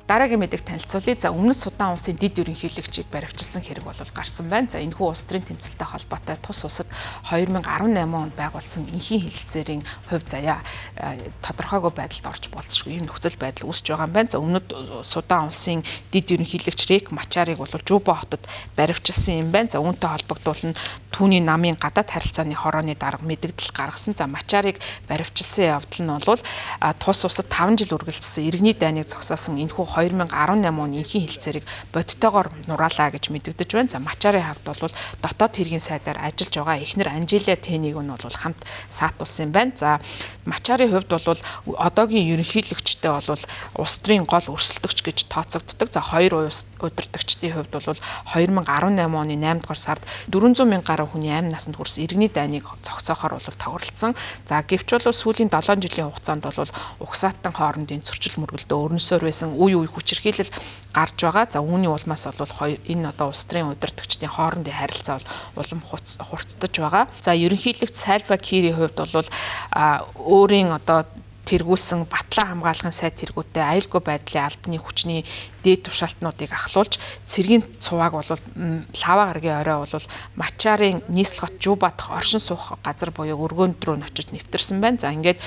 Дараагийн мэдээг танилцуулъя. За өмнөд Судан улсын дэд ерөнхийлөгчийг баривчилсан хэрэг бол гарсан байна. За энэхүү улс төрийн тэмцэлтэй холбоотой тус улсад 2018 онд байгуулсан энхийн хэлэлцээрийн хувь заяа тодорхойгүй байдалд орж болцсохгүй юм нөхцөл байдал үүсэж байгаа юм байна. За өмнөд Судан улсын дэд ерөнхийлөгч Рек Мачарыг бол Жуба хотод баривчилсан юм байна. За үүнтэй холбогдуулан түүний намын гадаад харилцааны хорооны дарга мэдээлэл гаргасан. За Мачарыг баривчилсан явдал нь бол тус улсад 5 жил үргэлжилсэн иргэний дайныг зогсоосон энэхүү 2018 оны энхийн хэлэлцээрийг бодитойгоор нураалаа гэж мэдэгдэж байна. За Мачарын хавьд бол дотоод хэргийн сайдаар ажиллаж байгаа эхнэр Анжелия Тэнийг нь бол хамт саатуулсан юм байна. За Мачарын хувьд бол одоогийн ерөнхийлөгчтэй бол улс төрийн гол өрсөлдөгч гэж тооцогддог. За хоёр удирдагчдын хувьд бол 2018 оны 8 дугаар сард 400 мянган гаруй хүний амь насанд хүрсэн иргэний дайныг зогсоохоор бол тохиролцсон. За гэвч бол сүүлийн 7 жилийн хугацаанд бол угсаатан хоорондын зөрчил мөргөлдөө өрнөсөөр байсан үе хүчирхийлэл гарч байгаа. За үүний улмаас бол энэ одоо улс төрийн удирдагчдын хоорондын харилцаа бол улам хурцдаж байгаа. За ерөнхийлөгч Сальва Кирийн хувьд бол өөрийн одоо тэргүүлсэн батлан хамгаалахын сайд тэргүүтээ аюулгүй байдлын албаны хүчний дээд тушаалтнуудыг ахлуулж цэргийн цувааг бол лава гарагийн орой бол Мачарын нийслэлт Жуба дахь оршин суух газар буюу өргөөнд рүү нь очиж нэвтэрсэн байна. За ингээд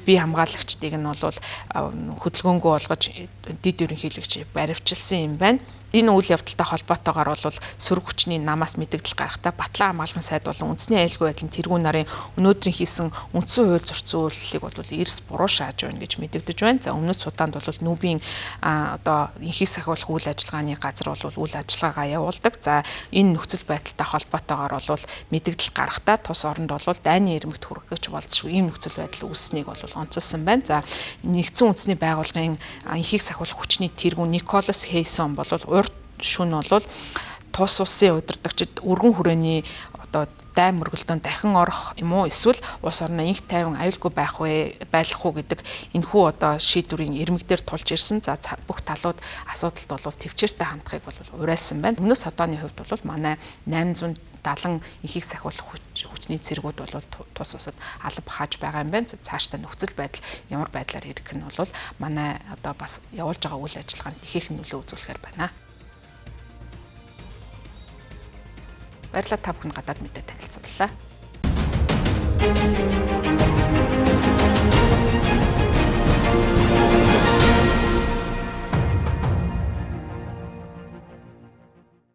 бие хамгаалагчдыг нь бол хөдөлгөөнгөө олгож дэд ерөнхийлөгч баривчилсан юм байна. Энэ үйл явдалтай холбоотойгоор бол сөрөг хүчний намаас мэдээлэл гаргахдаа Батлан хамгаалахын сайд болон үндэсний аюулгүй байдлын тэргүүн нарын өнөөдрийн хийсэн үндсэн хууль зөрчсөн үйлчлэлийг бол эрс буруу шааж байна гэж мэдэгдэж байна. За өмнөд Суданд бол Нүбийн одоо энхийг сахиулах үйл ажиллагааны газар бол үйл ажиллагаагаа явуулдаг. За энэ нөхцөл байдалтай холбоотойгоор бол мэдээлэл гаргахдаа тус оронд бол дайны ирмэгт хүрэх гэж болзошгүй ийм нөхцөл байдал үүссэнийг бол онцолсон байна. За нэгдсэн үндэсний байгууллагын энхийг сахиулах хүчний тэргүүн Николас Хейсон бол шүн бол тус улсын удирдагчид өргөн хүрээний одоо дайн мөргөлдөөнд дахин орох юм уу эсвэл улс орноо инх тайван аюулгүй байх уу гэдэг энэхүү одоо шийдвэрийн ирмэгдээр тулж ирсэн. За бүх талууд асуудалд бол төвчээртэй хандахыг бол уриалсан байна. Өмнөд Суданы хувьд бол манай 870 энхийг сахиулах хүчний цэргүүд бол тус улсад алба хааж байгаа юм байна. Цаашдаа нөхцөл байдал ямар байдлаар ирэх нь бол манай одоо бас явуулж байгаа үйл ажиллагаанд ихээхэн нөлөө үзүүлэхээр байна. Баярлалаа та бүхэн гадаад мэдээ танилцууллаа.